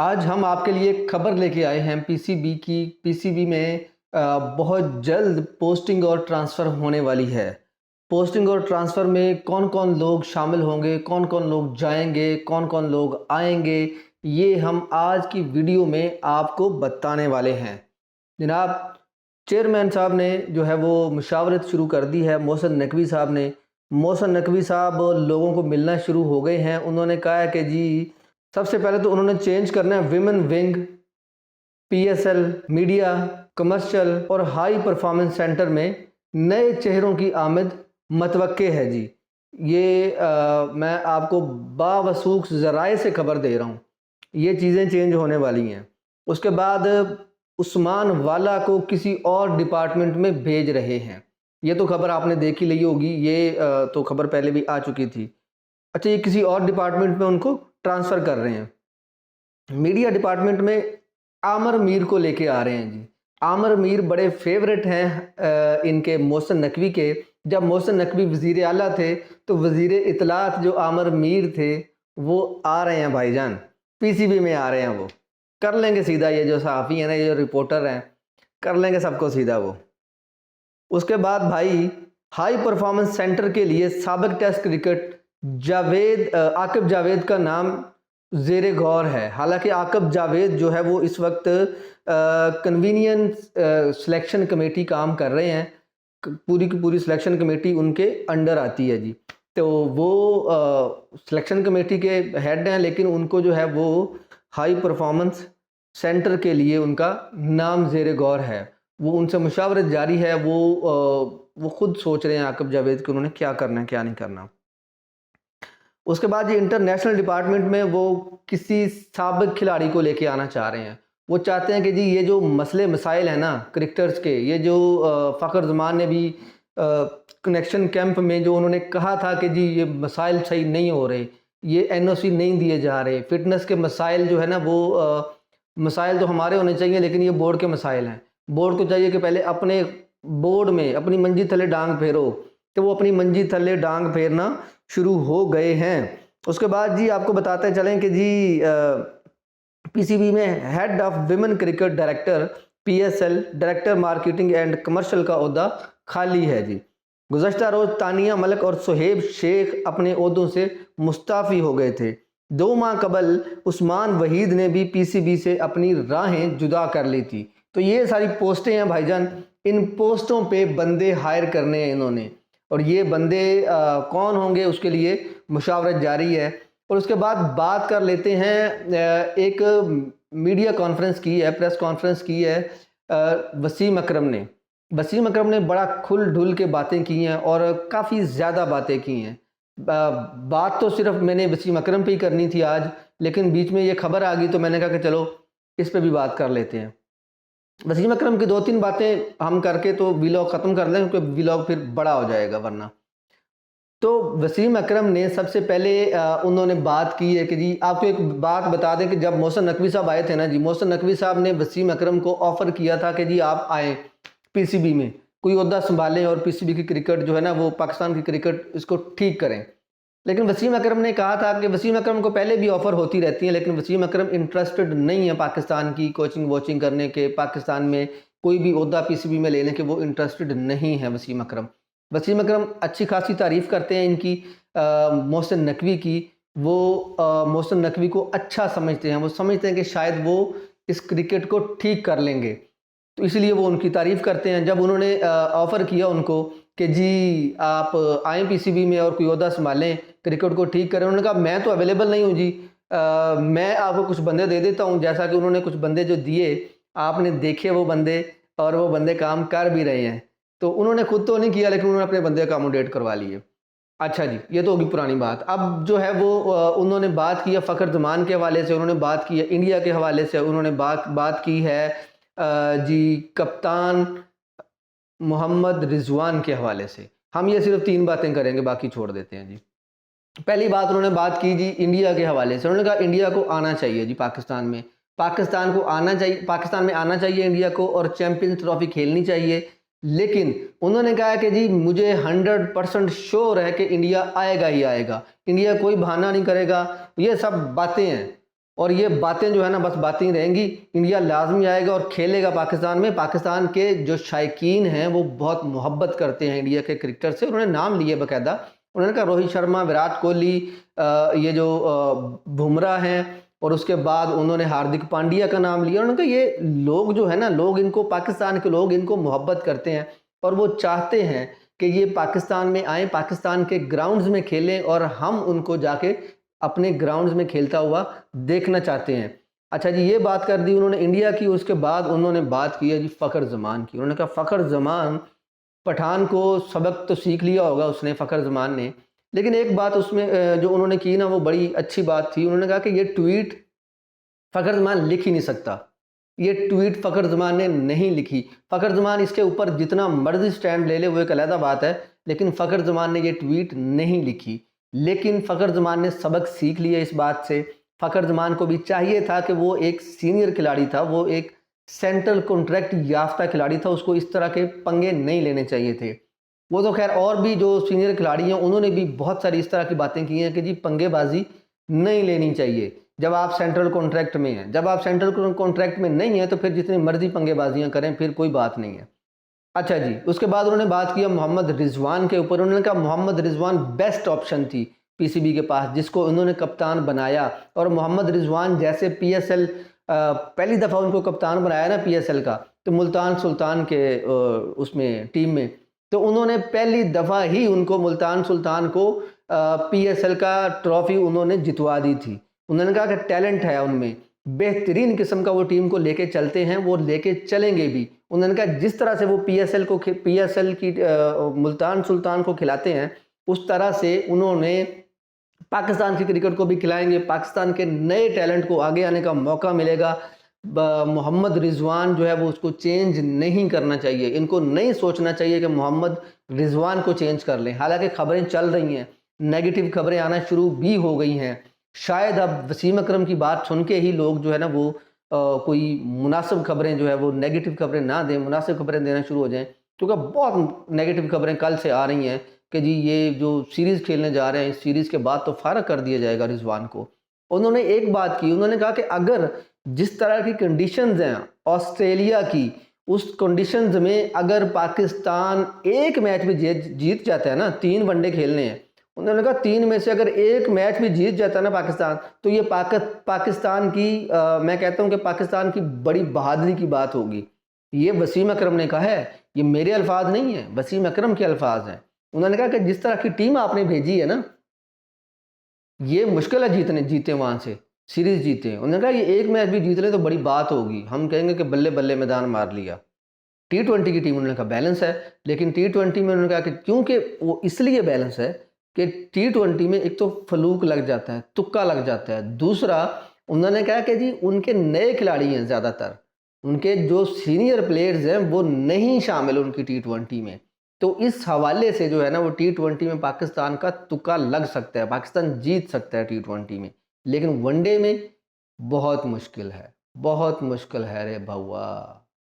आज हम आपके लिए एक खबर लेके आए हैं पीसीबी की। पीसीबी में बहुत जल्द पोस्टिंग और ट्रांसफ़र होने वाली है। पोस्टिंग और ट्रांसफ़र में कौन-कौन लोग शामिल होंगे, कौन-कौन लोग जाएँगे, कौन-कौन लोग आएँगे, ये हम आज की वीडियो में आपको बताने वाले हैं। जनाब, चेयरमैन साहब ने जो है वो मुशावरत शुरू कर दी है मोहसिन नकवी साहब ने। मोहसिन नकवी साहब लोगों को मिलना शुरू हो गए हैं। उन्होंने कहा है कि जी सबसे पहले तो उन्होंने चेंज करना है women wing, PSL, media, commercial और हाई परफॉर्मेंस सेंटर में नए चेहरों की आमद मतवक्के है जी। ये मैं आपको बावसूख ज़राए से खबर दे रहा हूँ। ये चीज़ें चेंज होने वाली हैं। उसके बाद उस्मान वाला को किसी और डिपार्टमेंट में भेज रहे हैं। ये तो खबर आपने देख ही ली होगी। ये तो खबर पहले भी आ चुकी थी। अच्छा, ये किसी और डिपार्टमेंट में उनको ट्रांसफ़र कर रहे हैं। मीडिया डिपार्टमेंट में आमिर मीर को लेके आ रहे हैं जी। आमिर मीर बड़े फेवरेट हैं इनके मोहसिन नकवी के। जब मोहसिन नकवी वज़ीर आला थे तो वज़ीर इत्तलात जो आमिर मीर थे वो आ रहे हैं भाईजान, पीसीबी में आ रहे हैं। वो कर लेंगे सीधा, ये जो सहाफ़ी हैं ना, ये जो रिपोर्टर हैं, कर लेंगे सबको सीधा वो। उसके बाद भाई हाई परफॉर्मेंस सेंटर के लिए साबिक टेस्ट क्रिकेट आकिब जावेद का नाम ज़ेरे गौर है। हालांकि आकिब जावेद जो है वो इस वक्त कन्वीनियंस सिलेक्शन कमेटी काम कर रहे हैं। पूरी की पूरी सिलेक्शन कमेटी उनके अंडर आती है जी। तो वो सिलेक्शन कमेटी के हेड हैं, लेकिन उनको जो है वो हाई परफॉर्मेंस सेंटर के लिए उनका नाम ज़ेरे गौर है। वो उनसे मुशावरत जारी है। वो खुद सोच रहे हैं आकिब जावेद कि उन्होंने क्या करना है, क्या नहीं करना। उसके बाद ये इंटरनेशनल डिपार्टमेंट में वो किसी साबिक खिलाड़ी को लेके आना चाह रहे हैं। वो चाहते हैं कि जी ये जो मसले मसाइल हैं ना क्रिकेटर्स के, ये जो फ़खर ज़मान ने भी कनेक्शन कैंप में जो उन्होंने कहा था कि जी ये मसाइल सही नहीं हो रहे, ये एनओसी नहीं दिए जा रहे, फ़िटनेस के मसाइल जो है ना वो मसाइल तो हमारे होने चाहिए, लेकिन ये बोर्ड के मसाइल हैं। बोर्ड को चाहिए कि पहले अपने बोर्ड में अपनी मंजी थले डांग फेरो। तो वो अपनी मंजी थले डांग फेरना शुरू हो गए हैं। उसके बाद जी आपको बताते चलें कि जी पीसीबी में head of women cricket director, PSL director marketing and commercial का ओहदा खाली है जी। गुज़श्ता रोज़ तानिया मलिक और सुहेब शेख अपने ओहदों से मुस्ताफ़ी हो गए थे। 2 माह कबल उस्मान वहीद ने भी पीसीबी से अपनी राहें जुदा कर ली थी। तो ये सारी पोस्टें हैं भाईजान। इन पोस्टों पे बंदे हायर करने हैं इन्होंने, और ये बंदे कौन होंगे उसके लिए मुशावरत जारी है। और उसके बाद बात कर लेते हैं, एक मीडिया कॉन्फ्रेंस की है, प्रेस कॉन्फ्रेंस की है वसीम अकरम ने। वसीम अकरम ने बड़ा खुल ढुल के बातें की हैं और काफ़ी ज़्यादा बातें की हैं। बात तो सिर्फ मैंने वसीम अकरम पे ही करनी थी आज, लेकिन बीच में ये खबर आ गई तो मैंने कहा कि चलो इस पे भी बात कर लेते हैं। वसीम अकरम की 2-3 बातें हम करके तो व्लॉग ख़त्म कर दें, क्योंकि व्लॉग फिर बड़ा हो जाएगा वरना। तो वसीम अकरम ने सबसे पहले उन्होंने बात की है कि जी आपको एक बात बता दें कि जब मोहसिन नकवी साहब आए थे ना जी, मोहसिन नकवी साहब ने वसीम अकरम को ऑफ़र किया था कि जी आप आएँ पीसीबी में, कोई ओहदा संभालें और पीसीबी की क्रिकेट जो है ना वो पाकिस्तान की क्रिकेट इसको ठीक करें। लेकिन वसीम अकरम ने कहा था कि वसीम अकरम को पहले भी ऑफ़र होती रहती है, लेकिन वसीम अकरम इंटरेस्टेड नहीं है पाकिस्तान की कोचिंग वोचिंग करने के, पाकिस्तान में कोई भी ओहदा पीसीबी में लेने के वो इंटरेस्टेड नहीं है वसीम अकरम। वसीम अकरम अच्छी खासी तारीफ़ करते हैं इनकी मोहसिन नकवी की। वो मोहसिन नकवी को अच्छा समझते हैं। वो समझते हैं कि शायद वो इस क्रिकेट को ठीक कर लेंगे, तो इसलिए वो उनकी तारीफ़ करते हैं। जब उन्होंने ऑफ़र किया उनको कि जी आप आएँ पीसीबी में और कोई ओहदा संभालें, क्रिकेट को ठीक करें, उन्होंने कहा मैं तो अवेलेबल नहीं हूँ जी, मैं आपको कुछ बंदे दे देता हूँ। जैसा कि उन्होंने कुछ बंदे जो दिए आपने देखे वो बंदे, और वो बंदे काम कर भी रहे हैं। तो उन्होंने खुद तो नहीं किया, लेकिन उन्होंने अपने बंदे अकोमोडेट करवा लिए। अच्छा जी, ये तो होगी पुरानी बात। अब जो है वो उन्होंने बात की है फ़खर ज़मान के हवाले से, उन्होंने बात की है इंडिया के हवाले से, उन्होंने बात की है जी कप्तान मोहम्मद रिजवान के हवाले से। हम ये सिर्फ 3 बातें करेंगे, बाकी छोड़ देते हैं जी। पहली बात उन्होंने बात की जी इंडिया के हवाले से। उन्होंने कहा इंडिया को आना चाहिए जी पाकिस्तान में, पाकिस्तान को आना चाहिए, पाकिस्तान में आना चाहिए इंडिया को, और चैंपियंस ट्रॉफी खेलनी चाहिए। लेकिन उन्होंने कहा कि जी मुझे 100% श्योर है कि इंडिया आएगा ही आएगा, इंडिया कोई बहाना नहीं करेगा। ये सब बातें हैं। और ये बातें जो है ना बस बातें ही रहेंगी। इंडिया लाजमी आएगा और खेलेगा पाकिस्तान में। पाकिस्तान के जो शायकीन हैं वो बहुत मोहब्बत करते हैं इंडिया के क्रिकेटर से। उन्होंने नाम लिए बाकायदा, उन्होंने कहा रोहित शर्मा, विराट कोहली, ये जो बुमराह हैं, और उसके बाद उन्होंने हार्दिक पांड्या का नाम लिया। उन्होंने कहा ये लोग जो है ना, लोग इनको, पाकिस्तान के लोग इनको मोहब्बत करते हैं और वो चाहते हैं कि ये पाकिस्तान में आए, पाकिस्तान के ग्राउंड्स में खेलें और हम उनको जाके अपने ग्राउंड्स में खेलता हुआ देखना चाहते हैं। अच्छा जी, ये बात कर दी उन्होंने इंडिया की। उसके बाद उन्होंने बात की है जी फ़खर ज़मान की। उन्होंने कहा फ़खर ज़मान, पठान को सबक तो सीख लिया होगा उसने, फ़खर ज़मान ने, लेकिन एक बात उसमें जो उन्होंने की ना वो बड़ी अच्छी बात थी। उन्होंने कहा कि ये ट्वीट फ़खर ज़मान लिख ही नहीं सकता, ये ट्वीट फ़खर ज़मान ने नहीं लिखी। फ़खर ज़मान इसके ऊपर जितना मर्जी स्टैंड ले ले वो एक अलग बात है, लेकिन फ़खर ज़मान ने ये ट्वीट नहीं लिखी। लेकिन फ़खर ज़मान ने सबक सीख लिया इस बात से। फ़खर ज़मान को भी चाहिए था कि वो एक सीनियर खिलाड़ी था, वो एक सेंट्रल कॉन्ट्रैक्ट याफ्ता खिलाड़ी था, उसको इस तरह के पंगे नहीं लेने चाहिए थे। वो तो खैर और भी जो सीनियर खिलाड़ी हैं उन्होंने भी बहुत सारी इस तरह की बातें की हैं कि जी पंगेबाजी नहीं लेनी चाहिए जब आप सेंट्रल कॉन्ट्रैक्ट में हैं। जब आप सेंट्रल कॉन्ट्रैक्ट में नहीं हैं तो फिर जितनी मर्जी पंगेबाजियां करें, फिर कोई बात नहीं है। अच्छा जी, उसके बाद उन्होंने बात किया मोहम्मद रिजवान के ऊपर। उन्होंने कहा मोहम्मद रिजवान बेस्ट ऑप्शन थी पीसीबी के पास, जिसको उन्होंने कप्तान बनाया। और मोहम्मद रिजवान जैसे पीएसएल पहली दफ़ा उनको कप्तान बनाया ना पीएसएल का, तो मुल्तान सुल्तान के उसमें टीम में, तो उन्होंने पहली दफ़ा ही उनको, मुल्तान सुल्तान को पीएसएल का ट्रॉफी उन्होंने जितवा दी थी। उन्होंने कहा कि टैलेंट है उनमें, बेहतरीन किस्म का वो टीम को लेके चलते हैं, वो लेके चलेंगे भी। उन्होंने कहा जिस तरह से वो पीएसएल की मुल्तान सुल्तान को खिलाते हैं, उस तरह से उन्होंने पाकिस्तान की क्रिकेट को भी खिलाएंगे। पाकिस्तान के नए टैलेंट को आगे आने का मौका मिलेगा। मोहम्मद रिजवान जो है वो उसको चेंज नहीं करना चाहिए। इनको नहीं सोचना चाहिए कि मोहम्मद रिजवान को चेंज कर लें। हालांकि खबरें चल रही हैं, नेगेटिव खबरें आना शुरू भी हो गई हैं। शायद अब वसीम अकरम की बात सुन के ही लोग जो है ना वो कोई मुनासिब खबरें जो है वो नेगेटिव खबरें ना दें, मुनासिब खबरें देना शुरू हो जाएं, क्योंकि बहुत नेगेटिव खबरें कल से आ रही हैं कि जी ये जो सीरीज़ खेलने जा रहे हैं, इस सीरीज़ के बाद तो फारग कर दिया जाएगा रिजवान को। उन्होंने एक बात की, उन्होंने कहा कि अगर जिस तरह की कंडीशंस हैं ऑस्ट्रेलिया की, उस कंडीशंस में अगर पाकिस्तान एक मैच भी जीत जाता है ना, 3 वनडे खेलने हैं, उन्होंने कहा 3 में से अगर एक मैच भी जीत जाता है ना पाकिस्तान, तो ये पाकिस्तान की मैं कहता हूँ कि पाकिस्तान की बड़ी बहादुरी की बात होगी। ये वसीम अकरम ने कहा है, ये मेरे अल्फाज नहीं है, वसीम अकरम के अल्फाज हैं। उन्होंने कहा कि जिस तरह की टीम आपने भेजी है ना, ये मुश्किल है जीते वहाँ से, सीरीज़ जीते। उन्होंने कहा ये एक मैच भी जीत ले तो बड़ी बात होगी, हम कहेंगे कि बल्ले बल्ले मैदान मार लिया। T20 की टीम उन्होंने कहा बैलेंस है, लेकिन T20 में उन्होंने कहा कि क्योंकि वो इसलिए बैलेंस है कि T20 में एक तो फलूक लग जाता है, तुक्का लग जाता है। दूसरा उन्होंने कहा कि जी उनके नए खिलाड़ी हैं, ज़्यादातर उनके जो सीनियर प्लेयर्स हैं वो नहीं शामिल उनकी T20 में। तो इस हवाले से जो है ना वो T20 में पाकिस्तान का तुक्का लग सकता है, पाकिस्तान जीत सकता है T20 में, लेकिन वनडे में बहुत मुश्किल है, बहुत मुश्किल है रे भौवा।